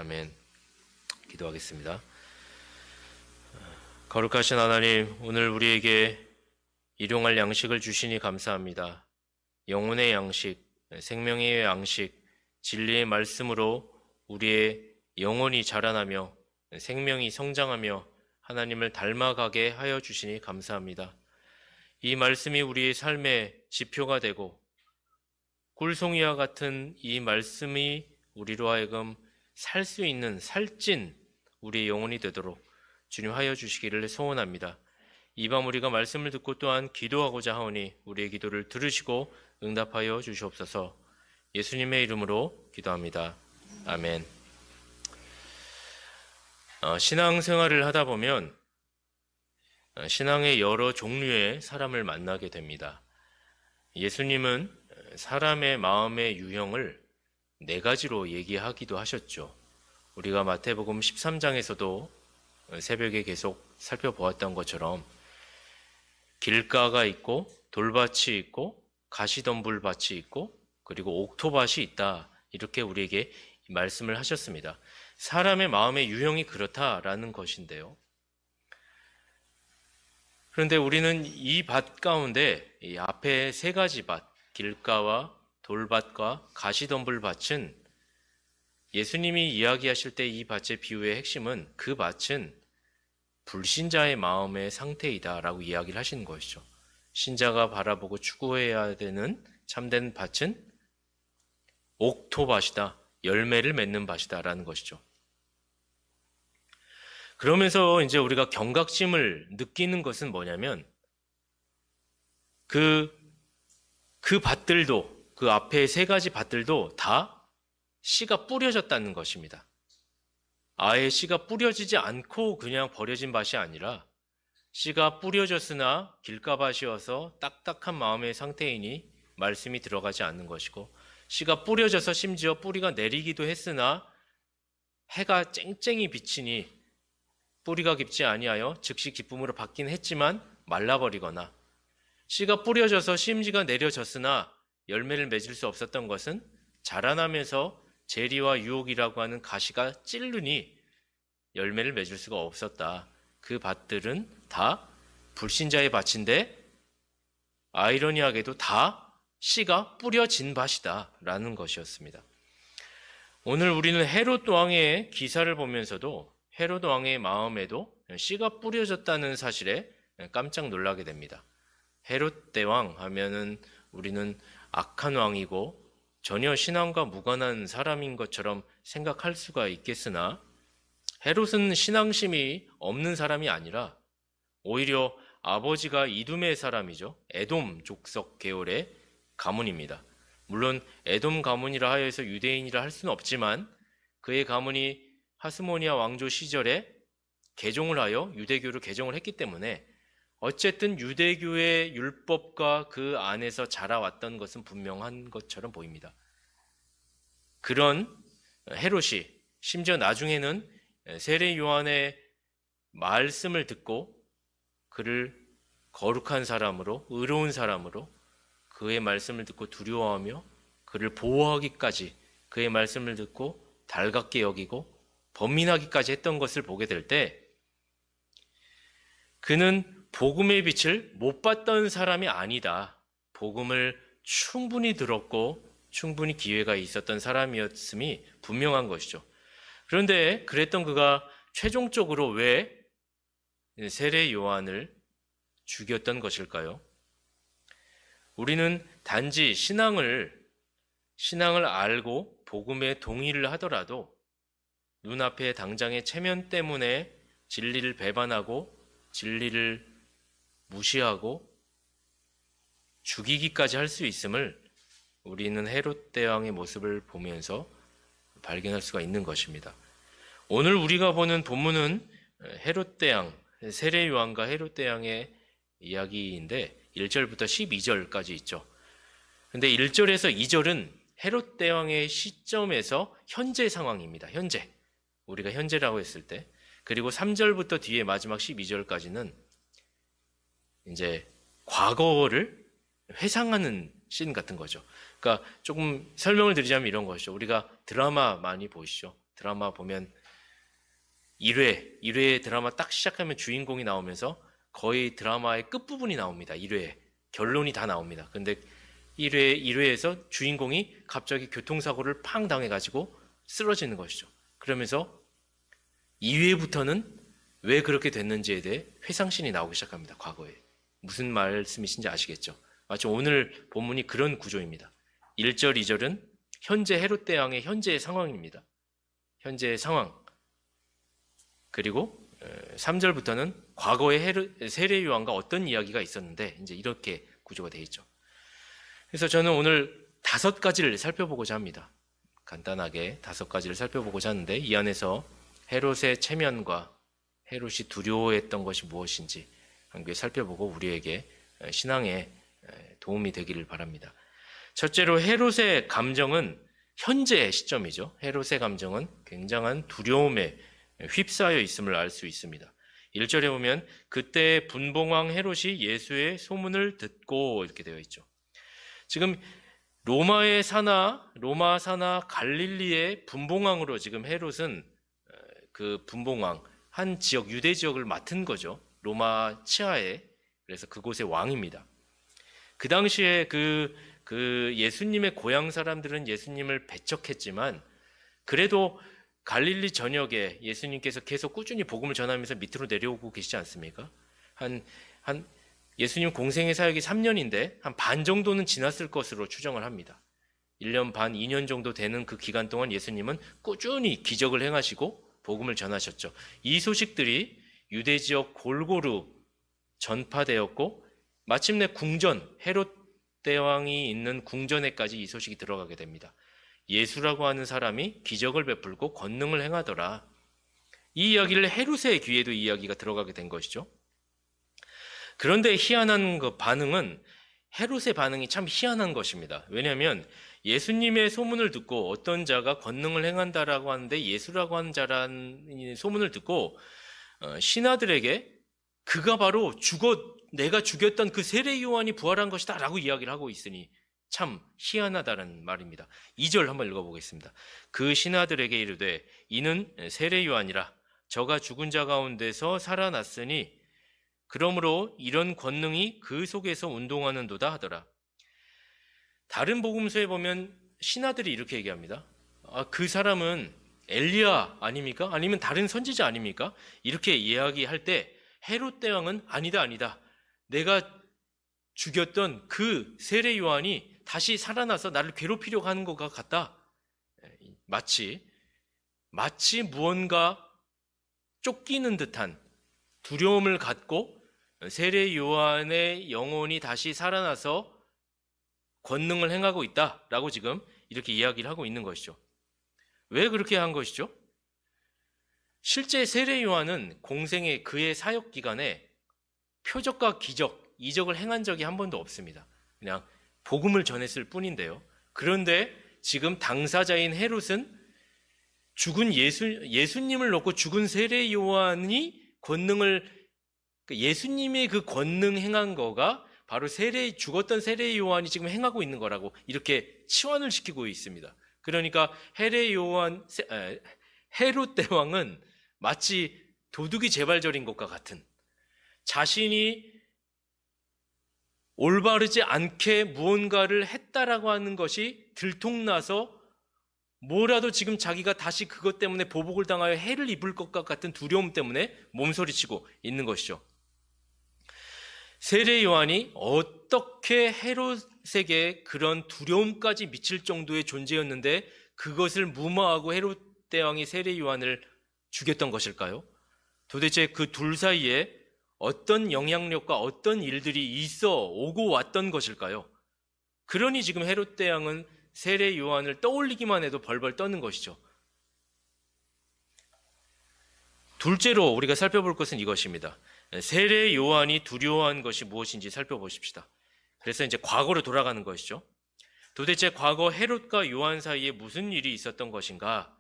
아멘. 기도하겠습니다. 거룩하신 하나님, 오늘 우리에게 일용할 양식을 주시니 감사합니다. 영혼의 양식, 생명의 양식, 진리의 말씀으로 우리의 영혼이 자라나며 생명이 성장하며 하나님을 닮아가게 하여 주시니 감사합니다. 이 말씀이 우리의 삶의 지표가 되고 꿀송이와 같은 이 말씀이 우리로 하여금 살 수 있는 살찐 우리의 영혼이 되도록 주님 하여 주시기를 소원합니다. 이 밤 우리가 말씀을 듣고 또한 기도하고자 하오니 우리의 기도를 들으시고 응답하여 주시옵소서. 예수님의 이름으로 기도합니다. 아멘. 신앙생활을 하다 보면 신앙의 여러 종류의 사람을 만나게 됩니다. 예수님은 사람의 마음의 유형을 4가지로 얘기하기도 하셨죠. 우리가 마태복음 13장에서도 새벽에 계속 살펴보았던 것처럼 길가가 있고 돌밭이 있고 가시덤불밭이 있고 그리고 옥토밭이 있다. 이렇게 우리에게 말씀을 하셨습니다. 사람의 마음의 유형이 그렇다라는 것인데요. 그런데 우리는 이 밭 가운데 이 앞에 3가지 밭, 길가와 돌밭과 가시덤불밭은 예수님이 이야기하실 때 이 밭의 비유의 핵심은 그 밭은 불신자의 마음의 상태이다 라고 이야기를 하시는 것이죠. 신자가 바라보고 추구해야 되는 참된 밭은 옥토밭이다, 열매를 맺는 밭이다 라는 것이죠. 그러면서 이제 우리가 경각심을 느끼는 것은 뭐냐면 그 밭들도, 그 앞에 3가지 밭들도 다 씨가 뿌려졌다는 것입니다. 아예 씨가 뿌려지지 않고 그냥 버려진 밭이 아니라 씨가 뿌려졌으나 길가밭이어서 딱딱한 마음의 상태이니 말씀이 들어가지 않는 것이고, 씨가 뿌려져서 심지어 뿌리가 내리기도 했으나 해가 쨍쨍이 비치니 뿌리가 깊지 아니하여 즉시 기쁨으로 받긴 했지만 말라버리거나, 씨가 뿌려져서 심지가 내려졌으나 열매를 맺을 수 없었던 것은 자라나면서 재리와 유혹이라고 하는 가시가 찔르니 열매를 맺을 수가 없었다. 그 밭들은 다 불신자의 밭인데 아이러니하게도 다 씨가 뿌려진 밭이다 라는 것이었습니다. 오늘 우리는 헤롯 왕의 기사를 보면서도 헤롯 왕의 마음에도 씨가 뿌려졌다는 사실에 깜짝 놀라게 됩니다. 헤롯 대왕 하면은 우리는 악한 왕이고 전혀 신앙과 무관한 사람인 것처럼 생각할 수가 있겠으나 헤롯은 신앙심이 없는 사람이 아니라 오히려 아버지가 이둠의 사람이죠. 에돔 족속 계열의 가문입니다. 물론 에돔 가문이라 하여서 유대인이라 할 수는 없지만 그의 가문이 하스모니아 왕조 시절에 개종을 하여 유대교를 개종을 했기 때문에 어쨌든 유대교의 율법과 그 안에서 자라왔던 것은 분명한 것처럼 보입니다. 그런 헤롯이 심지어 나중에는 세례 요한의 말씀을 듣고 그를 거룩한 사람으로, 의로운 사람으로, 그의 말씀을 듣고 두려워하며 그를 보호하기까지, 그의 말씀을 듣고 달갑게 여기고 번민하기까지 했던 것을 보게 될 때 그는 복음의 빛을 못 봤던 사람이 아니다. 복음을 충분히 들었고 충분히 기회가 있었던 사람이었음이 분명한 것이죠. 그런데 그랬던 그가 최종적으로 왜 세례 요한을 죽였던 것일까요? 우리는 단지 신앙을 알고 복음에 동의를 하더라도 눈앞에 당장의 체면 때문에 진리를 배반하고 진리를 무시하고 죽이기까지 할 수 있음을 우리는 헤롯 대왕의 모습을 보면서 발견할 수가 있는 것입니다. 오늘 우리가 보는 본문은 헤롯 대왕, 세례 요한과 헤롯 대왕의 이야기인데 1절부터 12절까지 있죠. 근데 1절에서 2절은 헤롯 대왕의 시점에서 현재 상황입니다. 현재. 우리가 현재라고 했을 때. 그리고 3절부터 뒤에 마지막 12절까지는 이제 과거를 회상하는 씬 같은 거죠. 그러니까 조금 설명을 드리자면 이런 것이죠. 우리가 드라마 많이 보시죠. 드라마 보면 1회 드라마 딱 시작하면 주인공이 나오면서 거의 드라마의 끝부분이 나옵니다. 1회 결론이 다 나옵니다. 근데 1회에서 주인공이 갑자기 교통사고를 팡 당해가지고 쓰러지는 것이죠. 그러면서 2회부터는 왜 그렇게 됐는지에 대해 회상신이 나오기 시작합니다. 과거에. 무슨 말씀이신지 아시겠죠? 마치 오늘 본문이 그런 구조입니다. 1절, 2절은 현재 헤롯 대왕의 현재의 상황입니다. 현재의 상황. 그리고 3절부터는 과거의 세례 요한과 어떤 이야기가 있었는데 이제 이렇게 구조가 되어 있죠. 그래서 저는 오늘 5가지를 살펴보고자 합니다. 간단하게 5가지를 살펴보고자 하는데 이 안에서 헤롯의 체면과 헤롯이 두려워했던 것이 무엇인지 함께 살펴보고 우리에게 신앙에 도움이 되기를 바랍니다. 첫째로 헤롯의 감정은 현재의 시점이죠. 헤롯의 감정은 굉장한 두려움에 휩싸여 있음을 알 수 있습니다. 1절에 보면 그때 분봉왕 헤롯이 예수의 소문을 듣고 이렇게 되어 있죠. 지금 로마 사나 갈릴리의 분봉왕으로 지금 헤롯은 그 분봉왕 한 지역 유대 지역을 맡은 거죠. 로마 치하에. 그래서 그곳의 왕입니다. 그 당시에 그 예수님의 고향 사람들은 예수님을 배척했지만 그래도 갈릴리 전역에 예수님께서 계속 꾸준히 복음을 전하면서 밑으로 내려오고 계시지 않습니까? 예수님 공생의 사역이 3년인데 한 반 정도는 지났을 것으로 추정을 합니다. 1년 반, 2년 정도 되는 그 기간 동안 예수님은 꾸준히 기적을 행하시고 복음을 전하셨죠. 이 소식들이 유대 지역 골고루 전파되었고 마침내 궁전, 헤롯 대왕이 있는 궁전에까지 이 소식이 들어가게 됩니다. 예수라고 하는 사람이 기적을 베풀고 권능을 행하더라. 이 이야기를 헤롯의 귀에도 이 이야기가 들어가게 된 것이죠. 그런데 희한한 그 반응은 헤롯의 반응이 참 희한한 것입니다. 왜냐하면 예수님의 소문을 듣고 어떤 자가 권능을 행한다라고 하는데 예수라고 하는 자라는 소문을 듣고 신하들에게 그가 바로 내가 죽였던 그 세례 요한이 부활한 것이다 라고 이야기를 하고 있으니 참 희한하다는 말입니다. 2절 한번 읽어보겠습니다. 그 신하들에게 이르되 이는 세례 요한이라 저가 죽은 자 가운데서 살아났으니 그러므로 이런 권능이 그 속에서 운동하는도다 하더라. 다른 복음서에 보면 신하들이 이렇게 얘기합니다. 그 사람은 엘리야 아닙니까? 아니면 다른 선지자 아닙니까? 이렇게 이야기할 때 헤롯 대왕은 아니다. 내가 죽였던 그 세례 요한이 다시 살아나서 나를 괴롭히려고 하는 것 같다. 마치 무언가 쫓기는 듯한 두려움을 갖고 세례 요한의 영혼이 다시 살아나서 권능을 행하고 있다라고 지금 이렇게 이야기를 하고 있는 것이죠. 왜 그렇게 한 것이죠? 실제 세례 요한은 공생의 그의 사역 기간에 표적과 기적, 이적을 행한 적이 한 번도 없습니다. 그냥 복음을 전했을 뿐인데요. 그런데 지금 당사자인 헤롯은 죽은 예수님을 놓고 죽은 세례 요한이 예수님의 그 권능 행한 거가 바로 죽었던 세례 요한이 지금 행하고 있는 거라고 이렇게 치환을 시키고 있습니다. 그러니까 헤롯 대왕은 마치 도둑이 재발절인 것과 같은 자신이 올바르지 않게 무언가를 했다라고 하는 것이 들통나서 뭐라도 지금 자기가 다시 그것 때문에 보복을 당하여 해를 입을 것과 같은 두려움 때문에 몸서리치고 있는 것이죠. 세례 요한이 어떻게 헤롯에게 그런 두려움까지 미칠 정도의 존재였는데 그것을 무마하고 헤롯 대왕이 세례 요한을 죽였던 것일까요? 도대체 그 둘 사이에 어떤 영향력과 어떤 일들이 있어 오고 왔던 것일까요? 그러니 지금 헤롯 대왕은 세례 요한을 떠올리기만 해도 벌벌 떠는 것이죠. 둘째로 우리가 살펴볼 것은 이것입니다. 세례 요한이 두려워한 것이 무엇인지 살펴보십시다. 그래서 이제 과거로 돌아가는 것이죠. 도대체 과거 헤롯과 요한 사이에 무슨 일이 있었던 것인가?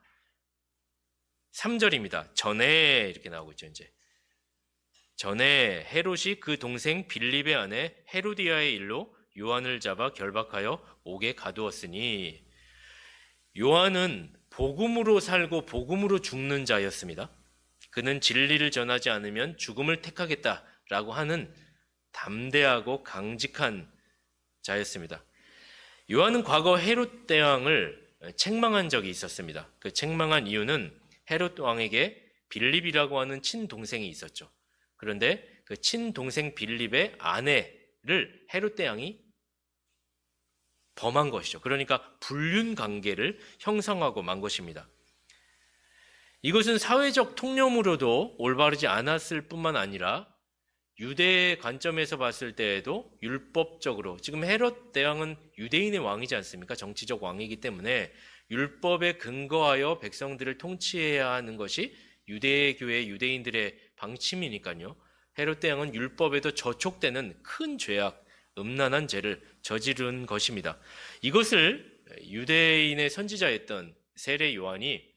3절입니다. 전에 이렇게 나오고 있죠. 이제 전에 헤롯이 그 동생 빌립의 아내 헤로디아의 일로 요한을 잡아 결박하여 옥에 가두었으니 요한은 복음으로 살고 복음으로 죽는 자였습니다. 그는 진리를 전하지 않으면 죽음을 택하겠다라고 하는 담대하고 강직한 자였습니다. 요한은 과거 헤롯 대왕을 책망한 적이 있었습니다. 그 책망한 이유는 헤롯 왕에게 빌립이라고 하는 친동생이 있었죠. 그런데 그 친동생 빌립의 아내를 헤롯 대왕이 범한 것이죠. 그러니까 불륜 관계를 형성하고 만 것입니다. 이것은 사회적 통념으로도 올바르지 않았을 뿐만 아니라 유대의 관점에서 봤을 때에도 율법적으로, 지금 헤롯 대왕은 유대인의 왕이지 않습니까? 정치적 왕이기 때문에 율법에 근거하여 백성들을 통치해야 하는 것이 유대교회 유대인들의 방침이니까요. 헤롯 대왕은 율법에도 저촉되는 큰 죄악, 음란한 죄를 저지른 것입니다. 이것을 유대인의 선지자였던 세례 요한이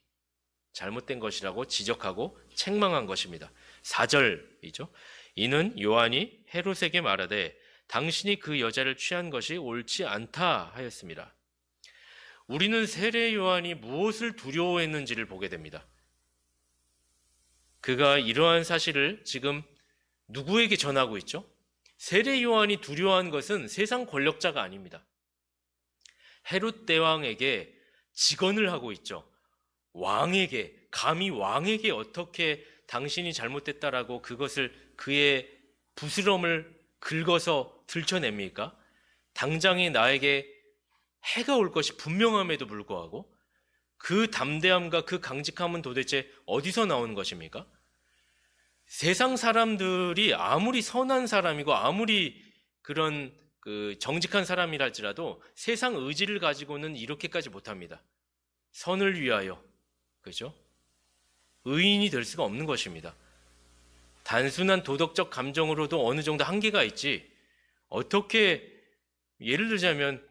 잘못된 것이라고 지적하고 책망한 것입니다. 4절이죠. 이는 요한이 헤롯에게 말하되 당신이 그 여자를 취한 것이 옳지 않다 하였습니다. 우리는 세례 요한이 무엇을 두려워했는지를 보게 됩니다. 그가 이러한 사실을 지금 누구에게 전하고 있죠? 세례 요한이 두려워한 것은 세상 권력자가 아닙니다. 헤롯 대왕에게 직언을 하고 있죠. 왕에게, 감히 왕에게 어떻게 당신이 잘못됐다라고 그것을 그의 부스럼을 긁어서 들춰냅니까? 당장에 나에게 해가 올 것이 분명함에도 불구하고 그 담대함과 그 강직함은 도대체 어디서 나오는 것입니까? 세상 사람들이 아무리 선한 사람이고 아무리 그런 정직한 사람이랄지라도 세상 의지를 가지고는 이렇게까지 못합니다. 선을 위하여, 그죠? 의인이 될 수가 없는 것입니다. 단순한 도덕적 감정으로도 어느 정도 한계가 있지, 어떻게 예를 들자면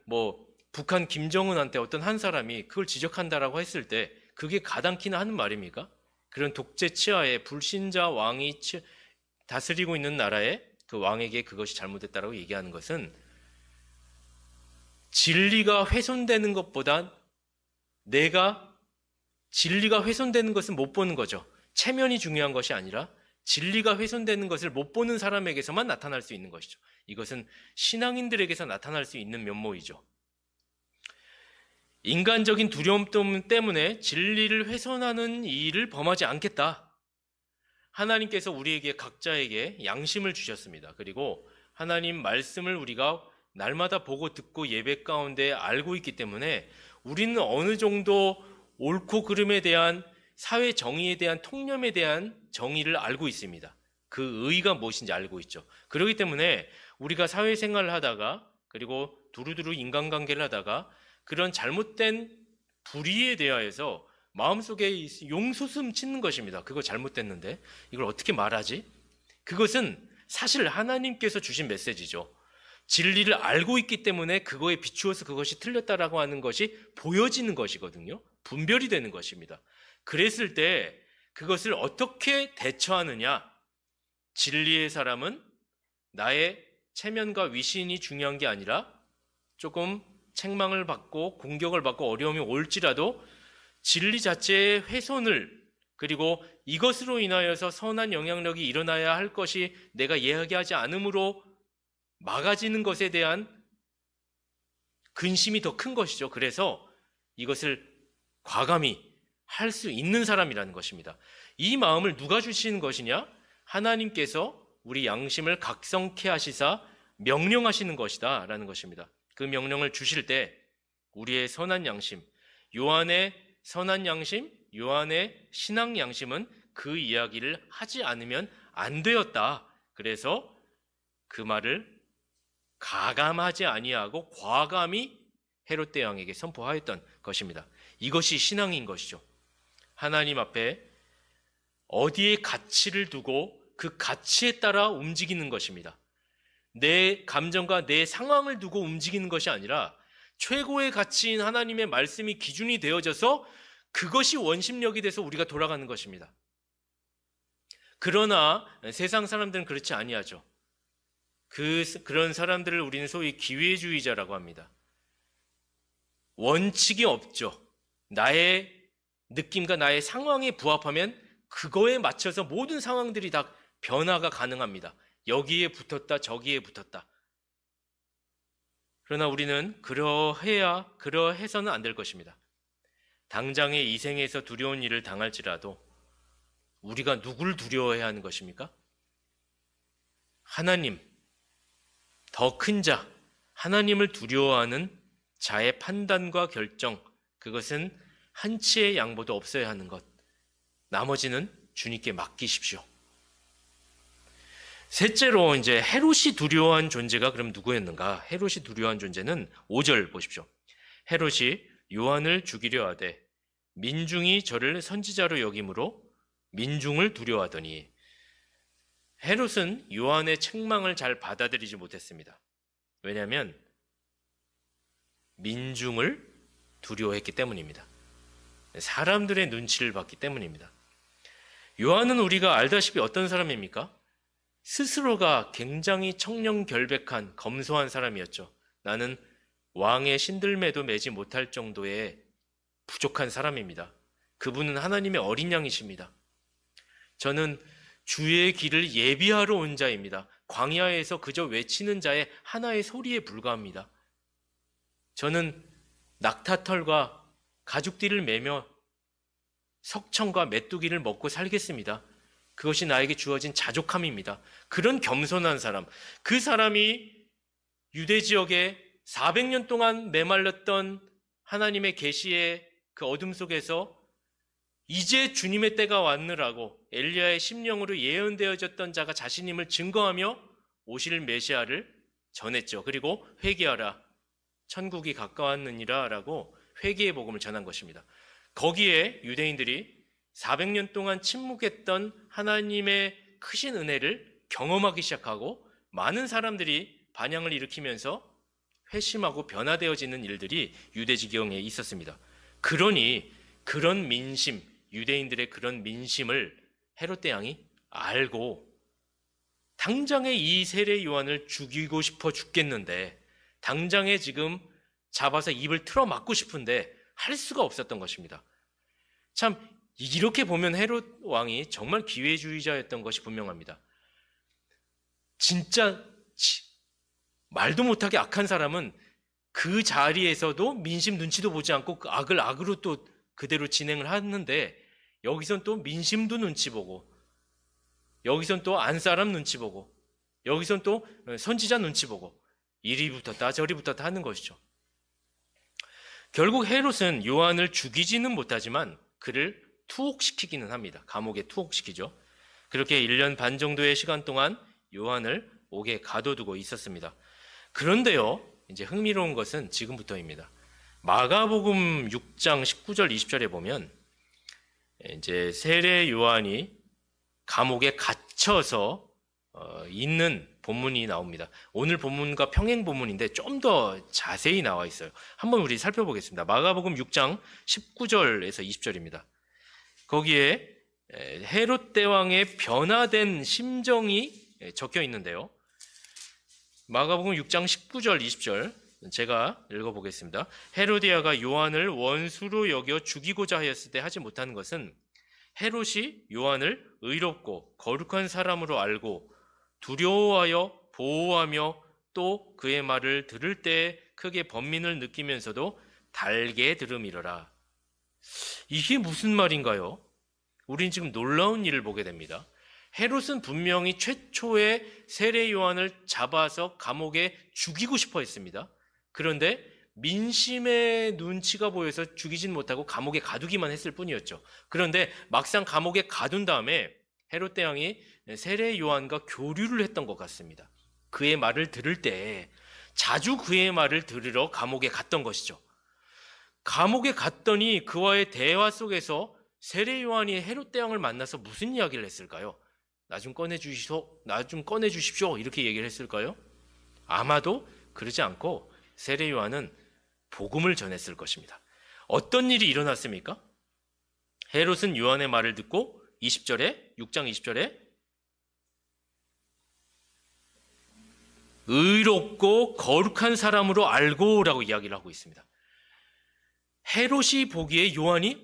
북한 김정은한테 어떤 한 사람이 그걸 지적한다라고 했을 때 그게 가당키나 하는 말입니까? 그런 독재 치하에 불신자 왕이 다스리고 있는 나라에 그 왕에게 그것이 잘못됐다라고 얘기하는 것은 진리가 훼손되는 것보다 내가 진리가 훼손되는 것은 못 보는 거죠. 체면이 중요한 것이 아니라 진리가 훼손되는 것을 못 보는 사람에게서만 나타날 수 있는 것이죠. 이것은 신앙인들에게서 나타날 수 있는 면모이죠. 인간적인 두려움 때문에 진리를 훼손하는 일을 범하지 않겠다. 하나님께서 우리에게 각자에게 양심을 주셨습니다. 그리고 하나님 말씀을 우리가 날마다 보고 듣고 예배 가운데 알고 있기 때문에 우리는 어느 정도 옳고 그름에 대한 사회 정의에 대한 통념에 대한 정의를 알고 있습니다. 그 의의가 무엇인지 알고 있죠. 그렇기 때문에 우리가 사회생활을 하다가 그리고 두루두루 인간관계를 하다가 그런 잘못된 불의에 대하여서 마음속에 용솟음 치는 것입니다. 그거 잘못됐는데 이걸 어떻게 말하지? 그것은 사실 하나님께서 주신 메시지죠. 진리를 알고 있기 때문에 그거에 비추어서 그것이 틀렸다라고 하는 것이 보여지는 것이거든요. 분별이 되는 것입니다. 그랬을 때 그것을 어떻게 대처하느냐? 진리의 사람은 나의 체면과 위신이 중요한 게 아니라 조금 책망을 받고 공격을 받고 어려움이 올지라도 진리 자체의 훼손을, 그리고 이것으로 인하여서 선한 영향력이 일어나야 할 것이 내가 이야기하지 않으므로 막아지는 것에 대한 근심이 더 큰 것이죠. 그래서 이것을 과감히 할 수 있는 사람이라는 것입니다. 이 마음을 누가 주시는 것이냐? 하나님께서 우리 양심을 각성케 하시사 명령하시는 것이다 라는 것입니다. 그 명령을 주실 때 우리의 선한 양심, 요한의 선한 양심, 요한의 신앙 양심은 그 이야기를 하지 않으면 안 되었다. 그래서 그 말을 가감하지 아니하고 과감히 헤롯 대왕에게 선포하였던 것입니다. 이것이 신앙인 것이죠. 하나님 앞에 어디에 가치를 두고 그 가치에 따라 움직이는 것입니다. 내 감정과 내 상황을 두고 움직이는 것이 아니라 최고의 가치인 하나님의 말씀이 기준이 되어져서 그것이 원심력이 돼서 우리가 돌아가는 것입니다. 그러나 세상 사람들은 그렇지 아니하죠. 그런 사람들을 우리는 소위 기회주의자라고 합니다. 원칙이 없죠. 나의 느낌과 나의 상황에 부합하면 그거에 맞춰서 모든 상황들이 다 변화가 가능합니다. 여기에 붙었다, 저기에 붙었다. 그러나 우리는 그러해서는 안 될 것입니다. 당장의 이 생에서 두려운 일을 당할지라도 우리가 누굴 두려워해야 하는 것입니까? 하나님, 더 큰 자, 하나님을 두려워하는 자의 판단과 결정, 그것은 한치의 양보도 없어야 하는 것. 나머지는 주님께 맡기십시오. 셋째로 이제 헤롯이 두려워한 존재가 그럼 누구였는가? 헤롯이 두려워한 존재는 5절 보십시오. 헤롯이 요한을 죽이려 하되 민중이 저를 선지자로 여김으로 민중을 두려워하더니, 헤롯은 요한의 책망을 잘 받아들이지 못했습니다. 왜냐하면 민중을 두려워했기 때문입니다. 사람들의 눈치를 봤기 때문입니다. 요한은 우리가 알다시피 어떤 사람입니까? 스스로가 굉장히 청렴결백한 검소한 사람이었죠. 나는 왕의 신들매도 매지 못할 정도의 부족한 사람입니다. 그분은 하나님의 어린 양이십니다. 저는 주의 길을 예비하러 온 자입니다. 광야에서 그저 외치는 자의 하나의 소리에 불과합니다. 저는 낙타털과 가죽띠를 매며 석청과 메뚜기를 먹고 살겠습니다. 그것이 나에게 주어진 자족함입니다. 그런 겸손한 사람, 그 사람이 유대 지역에 400년 동안 메말랐던 하나님의 계시의 그 어둠 속에서 이제 주님의 때가 왔느라고 엘리야의 심령으로 예언되어졌던 자가 자신임을 증거하며 오실 메시아를 전했죠. 그리고 회개하라, 천국이 가까웠느니라 라고 회개의 복음을 전한 것입니다. 거기에 유대인들이 400년 동안 침묵했던 하나님의 크신 은혜를 경험하기 시작하고 많은 사람들이 반향을 일으키면서 회심하고 변화되어지는 일들이 유대 지경에 있었습니다. 그러니 그런 민심, 유대인들의 그런 민심을 헤롯 대왕이 알고 당장에 이 세례 요한을 죽이고 싶어 죽겠는데, 당장에 지금 잡아서 입을 틀어 막고 싶은데 할 수가 없었던 것입니다. 참 이렇게 보면 헤롯 왕이 정말 기회주의자였던 것이 분명합니다. 진짜 말도 못하게 악한 사람은 그 자리에서도 민심 눈치도 보지 않고 그 악을 악으로 또 그대로 진행을 하는데, 여기선 또 민심도 눈치 보고, 여기선 또 안사람 눈치 보고, 여기선 또 선지자 눈치 보고, 이리 붙었다 저리 붙었다 하는 것이죠. 결국 헤롯은 요한을 죽이지는 못하지만 그를 투옥시키기는 합니다. 감옥에 투옥시키죠. 그렇게 1년 반 정도의 시간 동안 요한을 옥에 가둬두고 있었습니다. 그런데요, 이제 흥미로운 것은 지금부터입니다. 마가복음 6장 19절 20절에 보면 이제 세례 요한이 감옥에 갇혀서 있는 본문이 나옵니다. 오늘 본문과 평행 본문인데 좀 더 자세히 나와 있어요. 한번 우리 살펴보겠습니다. 마가복음 6장 19절에서 20절입니다. 거기에 헤롯 대왕의 변화된 심정이 적혀 있는데요. 마가복음 6장 19절 20절 제가 읽어보겠습니다. 헤로디아가 요한을 원수로 여겨 죽이고자 하였을 때 하지 못하는 것은 헤롯이 요한을 의롭고 거룩한 사람으로 알고 두려워하여 보호하며 또 그의 말을 들을 때 크게 번민을 느끼면서도 달게 들음이러라. 이게 무슨 말인가요? 우린 지금 놀라운 일을 보게 됩니다. 헤롯은 분명히 최초의 세례 요한을 잡아서 감옥에 죽이고 싶어 했습니다. 그런데 민심의 눈치가 보여서 죽이진 못하고 감옥에 가두기만 했을 뿐이었죠. 그런데 막상 감옥에 가둔 다음에 헤롯 대왕이 세례 요한과 교류를 했던 것 같습니다. 그의 말을 들을 때 자주 그의 말을 들으러 감옥에 갔던 것이죠. 감옥에 갔더니 그와의 대화 속에서 세례 요한이 헤롯 대왕을 만나서 무슨 이야기를 했을까요? 나 좀 꺼내주십시오 이렇게 얘기를 했을까요? 아마도 그러지 않고 세례 요한은 복음을 전했을 것입니다. 어떤 일이 일어났습니까? 헤롯은 요한의 말을 듣고 20절에 6장 20절에 의롭고 거룩한 사람으로 알고라고 이야기를 하고 있습니다. 헤롯이 보기에 요한이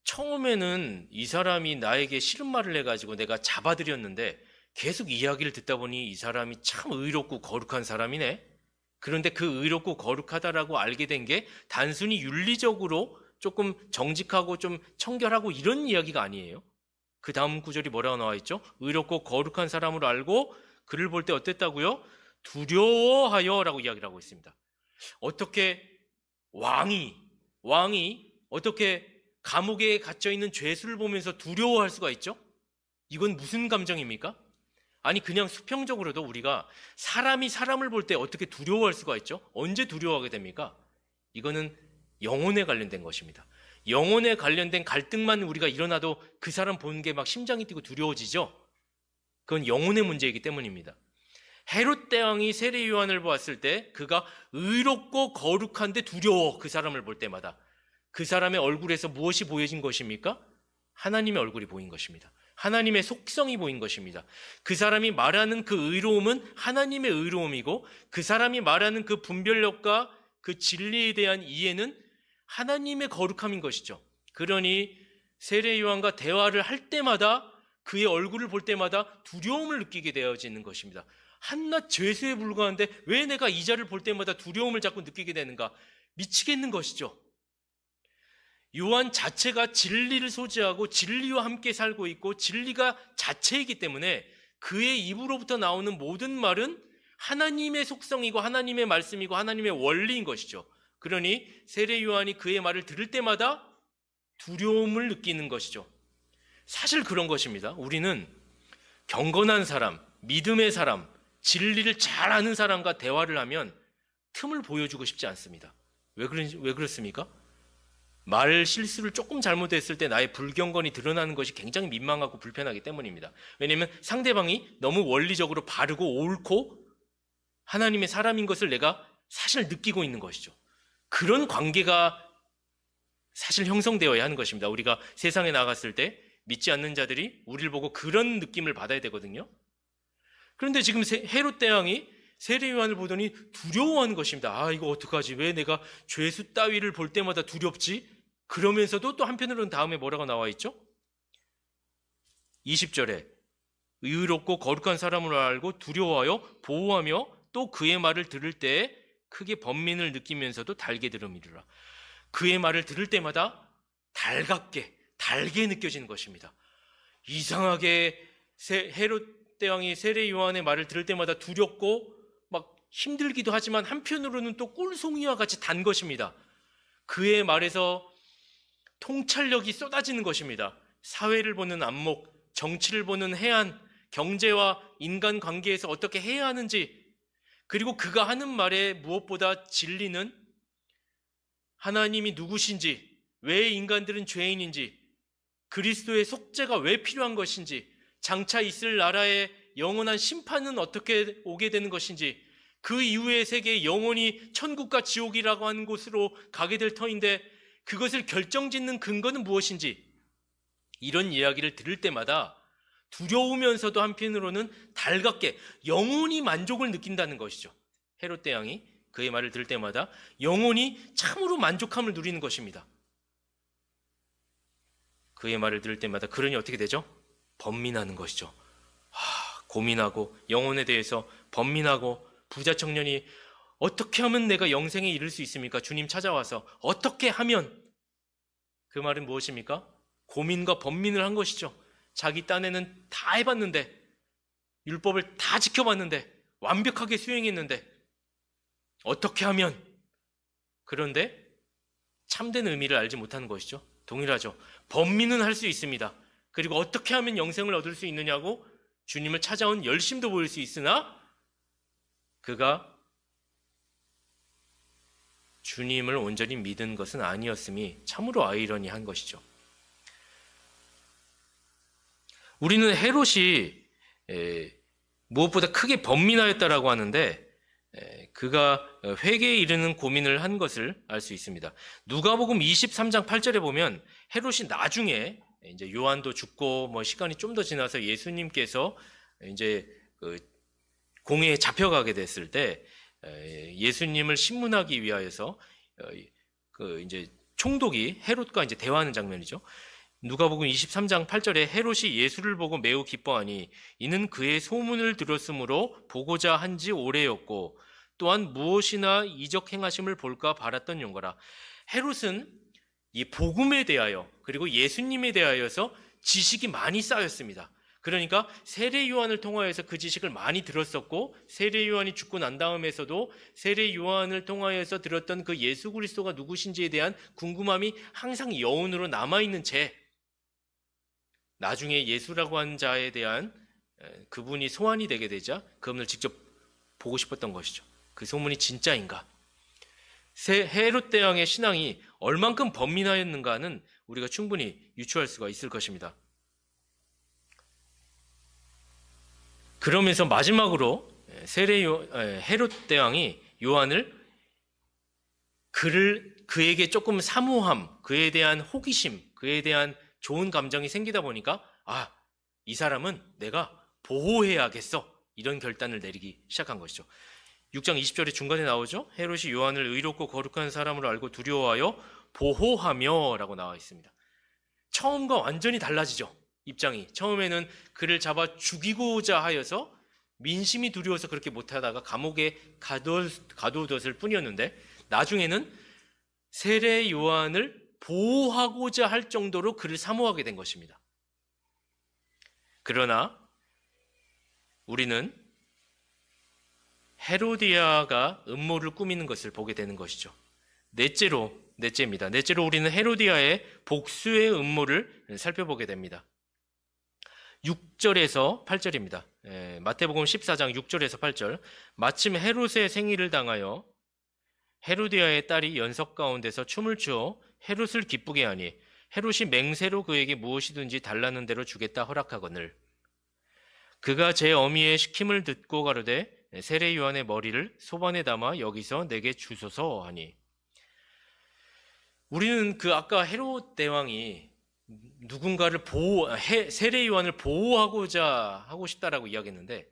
처음에는 이 사람이 나에게 싫은 말을 해가지고 내가 잡아들였는데 계속 이야기를 듣다 보니 이 사람이 참 의롭고 거룩한 사람이네. 그런데 그 의롭고 거룩하다라고 알게 된 게 단순히 윤리적으로 조금 정직하고 좀 청결하고 이런 이야기가 아니에요. 그 다음 구절이 뭐라고 나와 있죠? 의롭고 거룩한 사람으로 알고 그를 볼 때 어땠다고요? 두려워하여 라고 이야기를 하고 있습니다. 어떻게 왕이 어떻게 감옥에 갇혀있는 죄수를 보면서 두려워할 수가 있죠? 이건 무슨 감정입니까? 아니 그냥 수평적으로도 우리가 사람이 사람을 볼 때 어떻게 두려워할 수가 있죠? 언제 두려워하게 됩니까? 이거는 영혼에 관련된 것입니다. 영혼에 관련된 갈등만 우리가 일어나도 그 사람 보는 게 막 심장이 뛰고 두려워지죠? 그건 영혼의 문제이기 때문입니다. 헤롯 대왕이 세례 요한을 보았을 때 그가 의롭고 거룩한데 두려워. 그 사람을 볼 때마다 그 사람의 얼굴에서 무엇이 보여진 것입니까? 하나님의 얼굴이 보인 것입니다. 하나님의 속성이 보인 것입니다. 그 사람이 말하는 그 의로움은 하나님의 의로움이고 그 사람이 말하는 그 분별력과 그 진리에 대한 이해는 하나님의 거룩함인 것이죠. 그러니 세례 요한과 대화를 할 때마다 그의 얼굴을 볼 때마다 두려움을 느끼게 되어지는 것입니다. 한낱 죄수에 불과한데 왜 내가 이 자를 볼 때마다 두려움을 자꾸 느끼게 되는가? 미치겠는 것이죠. 요한 자체가 진리를 소지하고 진리와 함께 살고 있고 진리가 자체이기 때문에 그의 입으로부터 나오는 모든 말은 하나님의 속성이고 하나님의 말씀이고 하나님의 원리인 것이죠. 그러니 세례 요한이 그의 말을 들을 때마다 두려움을 느끼는 것이죠. 사실 그런 것입니다. 우리는 경건한 사람, 믿음의 사람, 진리를 잘 아는 사람과 대화를 하면 틈을 보여주고 싶지 않습니다. 왜 그렇습니까? 말 실수를 조금 잘못했을 때 나의 불경건이 드러나는 것이 굉장히 민망하고 불편하기 때문입니다. 왜냐하면 상대방이 너무 원리적으로 바르고 옳고 하나님의 사람인 것을 내가 사실 느끼고 있는 것이죠. 그런 관계가 사실 형성되어야 하는 것입니다. 우리가 세상에 나갔을 때 믿지 않는 자들이 우리를 보고 그런 느낌을 받아야 되거든요. 그런데 지금 헤롯 대왕이 세례 요한을 보더니 두려워하는 것입니다. 아, 이거 어떡하지? 왜 내가 죄수 따위를 볼 때마다 두렵지? 그러면서도 또 한편으로는 다음에 뭐라고 나와 있죠? 20절에 의롭고 거룩한 사람으로 알고 두려워하여 보호하며 또 그의 말을 들을 때 크게 번민을 느끼면서도 달게 들음이리라. 그의 말을 들을 때마다 달게 느껴지는 것입니다. 이상하게 헤롯 대왕이 세례 요한의 말을 들을 때마다 두렵고 막 힘들기도 하지만 한편으로는 또 꿀송이와 같이 단 것입니다. 그의 말에서 통찰력이 쏟아지는 것입니다. 사회를 보는 안목, 정치를 보는 해안, 경제와 인간관계에서 어떻게 해야 하는지, 그리고 그가 하는 말에 무엇보다 진리는 하나님이 누구신지, 왜 인간들은 죄인인지, 그리스도의 속죄가 왜 필요한 것인지, 장차 있을 나라의 영원한 심판은 어떻게 오게 되는 것인지, 그 이후의 세계에 영원히 천국과 지옥이라고 하는 곳으로 가게 될 터인데 그것을 결정짓는 근거는 무엇인지, 이런 이야기를 들을 때마다 두려우면서도 한편으로는 달갑게 영원히 만족을 느낀다는 것이죠. 헤롯 대왕이 그의 말을 들을 때마다 영원히 참으로 만족함을 누리는 것입니다. 그의 말을 들을 때마다 그러니 어떻게 되죠? 번민하는 것이죠. 고민하고 영혼에 대해서 번민하고, 부자 청년이 어떻게 하면 내가 영생에 이를 수 있습니까? 주님 찾아와서 어떻게 하면, 그 말은 무엇입니까? 고민과 번민을 한 것이죠. 자기 딴에는 다 해봤는데, 율법을 다 지켜봤는데, 완벽하게 수행했는데 어떻게 하면, 그런데 참된 의미를 알지 못하는 것이죠. 동일하죠. 번민은 할 수 있습니다. 그리고 어떻게 하면 영생을 얻을 수 있느냐고 주님을 찾아온 열심도 보일 수 있으나 그가 주님을 온전히 믿은 것은 아니었음이 참으로 아이러니한 것이죠. 우리는 헤롯이 무엇보다 크게 번민하였다라고 하는데 그가 회개에 이르는 고민을 한 것을 알 수 있습니다. 누가복음 23장 8절에 보면 헤롯이 나중에 이제 요한도 죽고 뭐 시간이 좀 더 지나서 예수님께서 이제 공회에 잡혀가게 됐을 때 예수님을 신문하기 위하여서 이제 총독이 헤롯과 이제 대화하는 장면이죠. 누가복음 23장 8절에 헤롯이 예수를 보고 매우 기뻐하니 이는 그의 소문을 들었으므로 보고자 한지 오래였고 또한 무엇이나 이적 행하심을 볼까 바랐던 용거라. 헤롯은 이 복음에 대하여 그리고 예수님에 대하여서 지식이 많이 쌓였습니다. 그러니까 세례 요한을 통하여서 그 지식을 많이 들었었고 세례 요한이 죽고 난 다음에서도 세례 요한을 통하여서 들었던 그 예수 그리스도가 누구신지에 대한 궁금함이 항상 여운으로 남아있는 채 나중에 예수라고 하는 자에 대한 그분이 소환이 되게 되자 그분을 직접 보고 싶었던 것이죠. 그 소문이 진짜인가? 헤롯 대왕의 신앙이 얼만큼 번민하였는가는 우리가 충분히 유추할 수가 있을 것입니다. 그러면서 마지막으로 헤롯 대왕이 요한을 그에게 조금 사모함, 그에 대한 호기심, 그에 대한 좋은 감정이 생기다 보니까 이 사람은 내가 보호해야겠어. 이런 결단을 내리기 시작한 것이죠. 6장 20절의 중간에 나오죠. 헤롯이 요한을 의롭고 거룩한 사람으로 알고 두려워하여 보호하며 라고 나와 있습니다. 처음과 완전히 달라지죠. 입장이. 처음에는 그를 잡아 죽이고자 하여서 민심이 두려워서 그렇게 못하다가 감옥에 가두었을 뿐이었는데 나중에는 세례 요한을 보호하고자 할 정도로 그를 사모하게 된 것입니다. 그러나 우리는 헤로디아가 음모를 꾸미는 것을 보게 되는 것이죠. 넷째입니다. 넷째로 우리는 헤로디아의 복수의 음모를 살펴보게 됩니다. 6절에서 8절입니다. 마태복음 14장 6절에서 8절. 마침 헤롯의 생일을 당하여 헤로디아의 딸이 연석 가운데서 춤을 추어 헤롯을 기쁘게 하니 헤롯이 맹세로 그에게 무엇이든지 달라는 대로 주겠다 허락하거늘 그가 제 어미의 시킴을 듣고 가로되 세례 요한의 머리를 소반에 담아 여기서 내게 주소서 하니 우리는 그 아까 헤롯 대왕이 누군가를 세례 요한을 보호하고자 하고 싶다라고 이야기했는데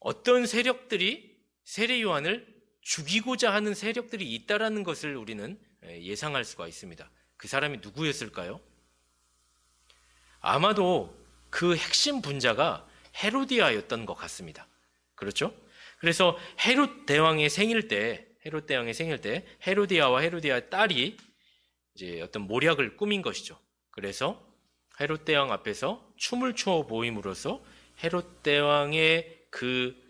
어떤 세력들이 세례 요한을 죽이고자 하는 세력들이 있다라는 것을 우리는 예상할 수가 있습니다. 그 사람이 누구였을까요? 아마도 그 핵심 분자가 헤로디아였던 것 같습니다. 그렇죠? 그래서 헤롯 대왕의 생일 때 헤로디아와 헤로디아의 딸이 이제 어떤 모략을 꾸민 것이죠. 그래서 헤롯 대왕 앞에서 춤을 추어 보임으로써 헤롯 대왕의 그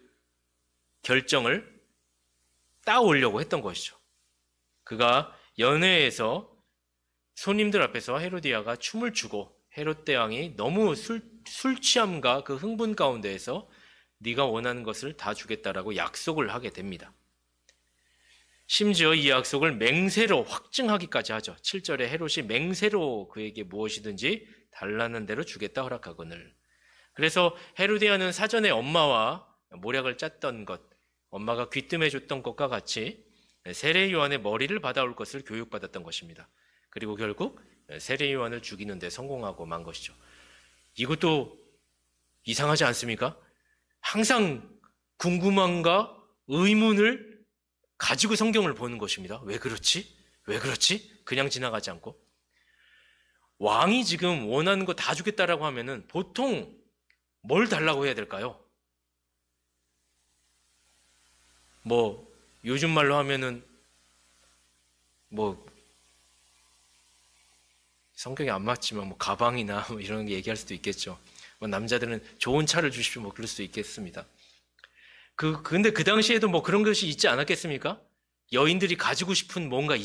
결정을 따오려고 했던 것이죠. 그가 연회에서 손님들 앞에서 헤로디아가 춤을 추고 헤롯 대왕이 너무 술 취함과 그 흥분 가운데에서 네가 원하는 것을 다 주겠다라고 약속을 하게 됩니다. 심지어 이 약속을 맹세로 확증하기까지 하죠. 7절에 헤롯이 맹세로 그에게 무엇이든지 달라는 대로 주겠다 허락하거늘. 그래서 헤로디아는 사전에 엄마와 모략을 짰던 것, 엄마가 귀뜸해줬던 것과 같이 세례 요한의 머리를 받아올 것을 교육받았던 것입니다. 그리고 결국 세례 요한을 죽이는 데 성공하고 만 것이죠. 이것도 이상하지 않습니까? 항상 궁금함과 의문을 가지고 성경을 보는 것입니다. 왜 그렇지? 왜 그렇지? 그냥 지나가지 않고. 왕이 지금 원하는 거 다 주겠다라고 하면은 보통 뭘 달라고 해야 될까요? 뭐 요즘 말로 하면은 뭐 성격이 안 맞지만 뭐 가방이나 뭐 이런 게 얘기할 수도 있겠죠. 뭐 남자들은 좋은 차를 주십시오 뭐 그럴 수도 있겠습니다. 근데 그 당시에도 뭐 그런 것이 있지 않았겠습니까? 여인들이 가지고 싶은 뭔가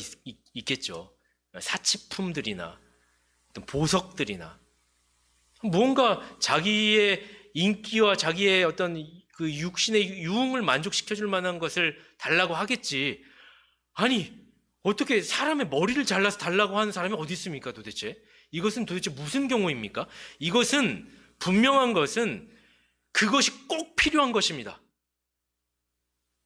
있겠죠. 사치품들이나 어떤 보석들이나 뭔가 자기의 인기와 자기의 어떤 그 육신의 유흥을 만족시켜줄 만한 것을 달라고 하겠지. 아니 어떻게 사람의 머리를 잘라서 달라고 하는 사람이 어디 있습니까 도대체? 이것은 도대체 무슨 경우입니까? 이것은 분명한 것은 그것이 꼭 필요한 것입니다.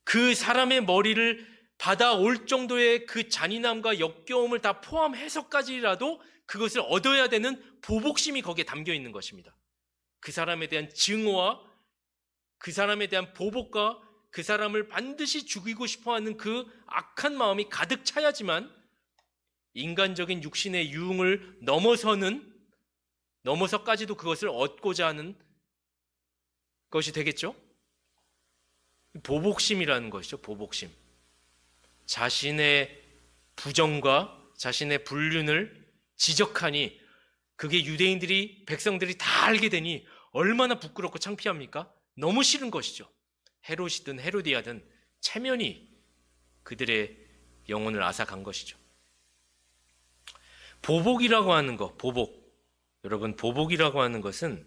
그 사람의 머리를 받아올 정도의 그 잔인함과 역겨움을 다 포함해서까지라도 그것을 얻어야 되는 보복심이 거기에 담겨 있는 것입니다. 그 사람에 대한 증오와 그 사람에 대한 보복과 그 사람을 반드시 죽이고 싶어하는 그 악한 마음이 가득 차야지만 인간적인 육신의 유흥을 넘어서까지도 그것을 얻고자 하는 것이 되겠죠? 보복심이라는 것이죠. 보복심. 자신의 부정과 자신의 불륜을 지적하니 그게 유대인들이 백성들이 다 알게 되니 얼마나 부끄럽고 창피합니까? 너무 싫은 것이죠. 헤롯이든 헤로디아든 체면이 그들의 영혼을 앗아간 것이죠. 보복이라고 하는 것, 보복. 여러분, 보복이라고 하는 것은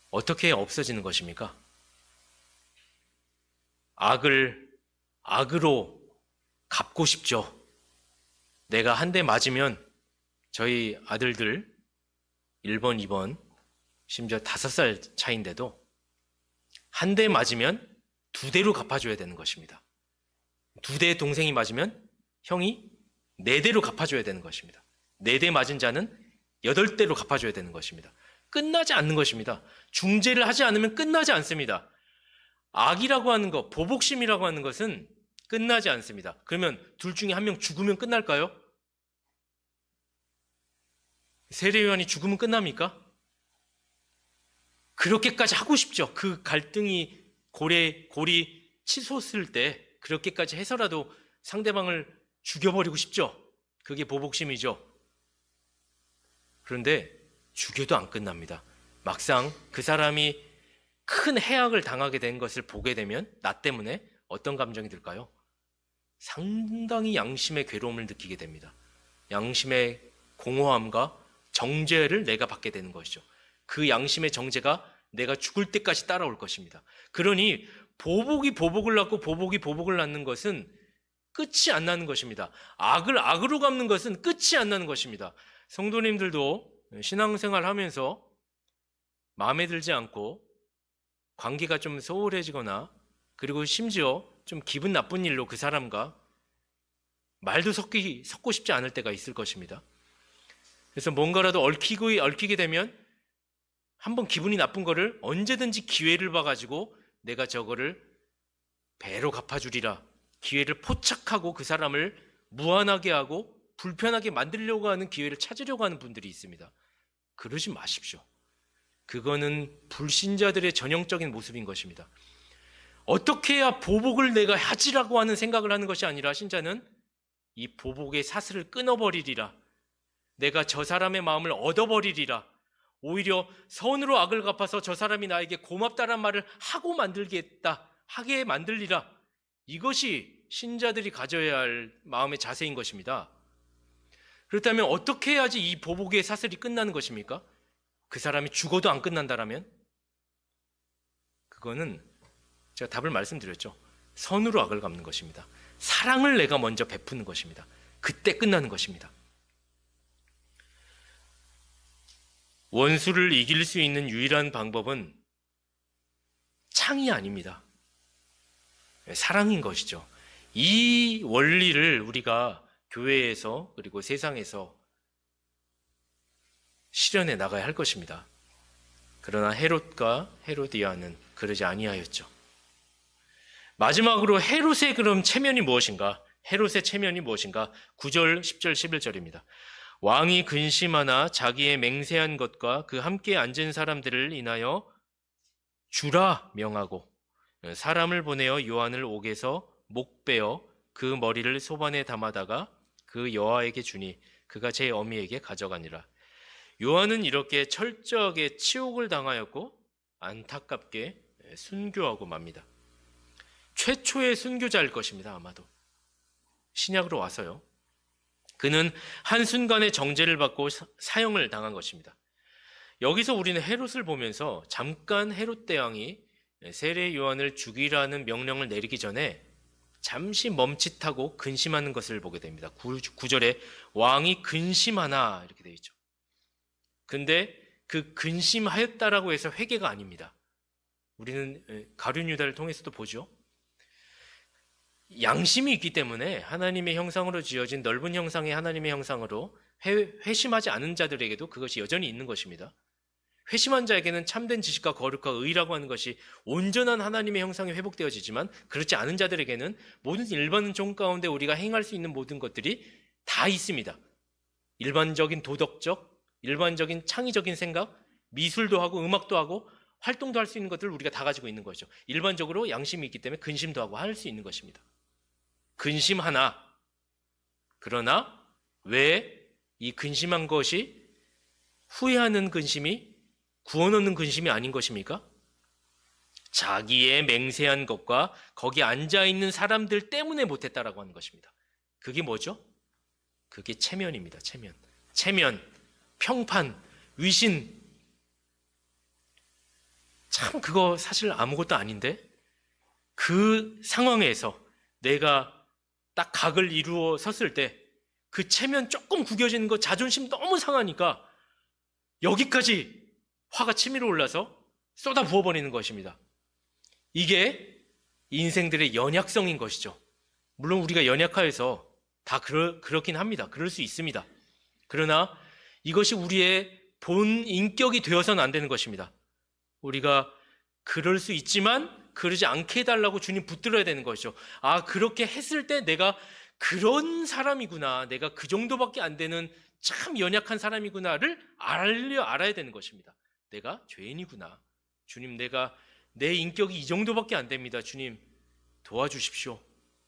어떻게 없어지는 것입니까? 악을 악으로 갚고 싶죠. 내가 한 대 맞으면 저희 아들들 1번, 2번, 심지어 5살 차인데도 한 대 맞으면 2대로 갚아줘야 되는 것입니다. 2대 동생이 맞으면 형이 4대로 갚아줘야 되는 것입니다. 4대 맞은 자는 8대로 갚아줘야 되는 것입니다. 끝나지 않는 것입니다. 중재를 하지 않으면 끝나지 않습니다. 악이라고 하는 것, 보복심이라고 하는 것은 끝나지 않습니다. 그러면 둘 중에 한 명 죽으면 끝날까요? 세례요한이 죽으면 끝납니까? 그렇게까지 하고 싶죠. 그 갈등이 골이 치솟을 때 그렇게까지 해서라도 상대방을 죽여버리고 싶죠. 그게 보복심이죠. 그런데 죽여도 안 끝납니다. 막상 그 사람이 큰 해악을 당하게 된 것을 보게 되면 나 때문에 어떤 감정이 들까요? 상당히 양심의 괴로움을 느끼게 됩니다. 양심의 공허함과 정죄를 내가 받게 되는 것이죠. 그 양심의 정죄가 내가 죽을 때까지 따라올 것입니다. 그러니 보복이 보복을 낳고 보복이 보복을 낳는 것은 끝이 안 나는 것입니다. 악을 악으로 갚는 것은 끝이 안 나는 것입니다. 성도님들도 신앙생활 하면서 마음에 들지 않고 관계가 좀 소홀해지거나 그리고 심지어 좀 기분 나쁜 일로 그 사람과 말도 섞고 싶지 않을 때가 있을 것입니다. 그래서 뭔가라도 얽히게 되면 한번 기분이 나쁜 거를 언제든지 기회를 봐가지고 내가 저거를 배로 갚아주리라, 기회를 포착하고 그 사람을 무안하게 하고 불편하게 만들려고 하는 기회를 찾으려고 하는 분들이 있습니다. 그러지 마십시오. 그거는 불신자들의 전형적인 모습인 것입니다. 어떻게 해야 보복을 내가 하지라고 하는 생각을 하는 것이 아니라 신자는 이 보복의 사슬을 끊어버리리라, 내가 저 사람의 마음을 얻어버리리라, 오히려 선으로 악을 갚아서 저 사람이 나에게 고맙다란 말을 하게 만들리라. 이것이 신자들이 가져야 할 마음의 자세인 것입니다. 그렇다면 어떻게 해야지 이 보복의 사슬이 끝나는 것입니까? 그 사람이 죽어도 안 끝난다라면? 그거는 제가 답을 말씀드렸죠. 선으로 악을 갚는 것입니다. 사랑을 내가 먼저 베푸는 것입니다. 그때 끝나는 것입니다. 원수를 이길 수 있는 유일한 방법은 창이 아닙니다. 사랑인 것이죠. 이 원리를 우리가 교회에서 그리고 세상에서 실현해 나가야 할 것입니다. 그러나 헤롯과 헤로디아는 그러지 아니하였죠. 마지막으로 헤롯의 그럼 체면이 무엇인가? 헤롯의 체면이 무엇인가? 9절, 10절, 11절입니다. 왕이 근심하나 자기의 맹세한 것과 그 함께 앉은 사람들을 인하여 주라 명하고 사람을 보내어 요한을 옥에서 목베어 그 머리를 소반에 담아다가 그 여아에게 주니 그가 제 어미에게 가져가니라. 요한은 이렇게 철저하게 치욕을 당하였고 안타깝게 순교하고 맙니다. 최초의 순교자일 것입니다. 아마도 신약으로 와서요. 그는 한순간에 정죄를 받고 사형을 당한 것입니다. 여기서 우리는 헤롯을 보면서 잠깐 헤롯 대왕이 세례 요한을 죽이라는 명령을 내리기 전에 잠시 멈칫하고 근심하는 것을 보게 됩니다. 9절에 왕이 근심하나 이렇게 되어 있죠. 근데 그 근심하였다라고 해서 회개가 아닙니다. 우리는 가룟 유다를 통해서도 보죠. 양심이 있기 때문에 하나님의 형상으로 지어진 넓은 형상의 하나님의 형상으로 회심하지 않은 자들에게도 그것이 여전히 있는 것입니다. 회심한 자에게는 참된 지식과 거룩과 의라고 하는 것이 온전한 하나님의 형상이 회복되어지지만 그렇지 않은 자들에게는 모든 일반적 가운데 우리가 행할 수 있는 모든 것들이 다 있습니다. 일반적인 도덕적, 일반적인 창의적인 생각, 미술도 하고 음악도 하고 활동도 할 수 있는 것들을 우리가 다 가지고 있는 거죠. 일반적으로 양심이 있기 때문에 근심도 하고 할 수 있는 것입니다. 근심 하나. 그러나 왜 이 근심한 것이 후회하는 근심이 구원 얻는 근심이 아닌 것입니까? 자기의 맹세한 것과 거기 앉아있는 사람들 때문에 못했다라고 하는 것입니다. 그게 뭐죠? 그게 체면입니다. 체면, 평판, 위신. 참 그거 사실 아무것도 아닌데 그 상황에서 내가 딱 각을 이루어 섰을 때 그 체면 조금 구겨지는 거 자존심 너무 상하니까 여기까지 화가 치밀어 올라서 쏟아 부어버리는 것입니다. 이게 인생들의 연약성인 것이죠. 물론 우리가 연약하여서 다 그렇긴 합니다. 그럴 수 있습니다. 그러나 이것이 우리의 본 인격이 되어서는 안 되는 것입니다. 우리가 그럴 수 있지만 그러지 않게 해달라고 주님 붙들어야 되는 것이죠. 아, 그렇게 했을 때 내가 그런 사람이구나, 내가 그 정도밖에 안 되는 참 연약한 사람이구나를 알아야 되는 것입니다. 내가 죄인이구나. 주님, 내 인격이 이 정도밖에 안 됩니다. 주님, 도와주십시오.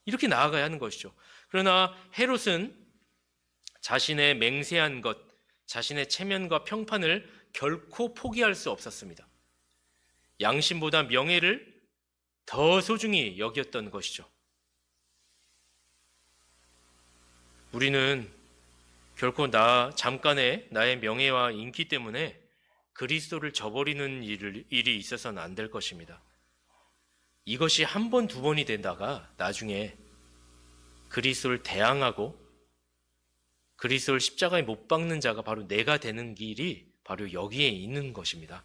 이렇게 나아가야 하는 것이죠. 그러나 헤롯은 자신의 맹세한 것, 자신의 체면과 평판을 결코 포기할 수 없었습니다. 양심보다 명예를 더 소중히 여겼던 것이죠. 우리는 결코 잠깐의 나의 명예와 인기 때문에 그리스도를 저버리는 일이 있어서는 안 될 것입니다. 이것이 한 번, 두 번이 된다가 나중에 그리스도를 대항하고 그리스도를 십자가에 못 박는 자가 바로 내가 되는 길이 바로 여기에 있는 것입니다.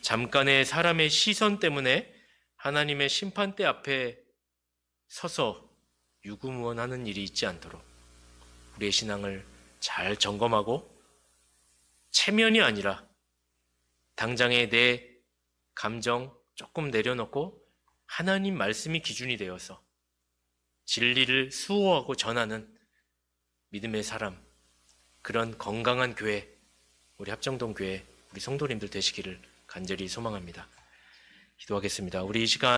잠깐의 사람의 시선 때문에 하나님의 심판대 앞에 서서 유구무원하는 일이 있지 않도록 우리의 신앙을 잘 점검하고 체면이 아니라 당장의 내 감정 조금 내려놓고 하나님 말씀이 기준이 되어서 진리를 수호하고 전하는 믿음의 사람, 그런 건강한 교회, 우리 합정동 교회, 우리 성도님들 되시기를 간절히 소망합니다. 기도하겠습니다. 우리 이 시간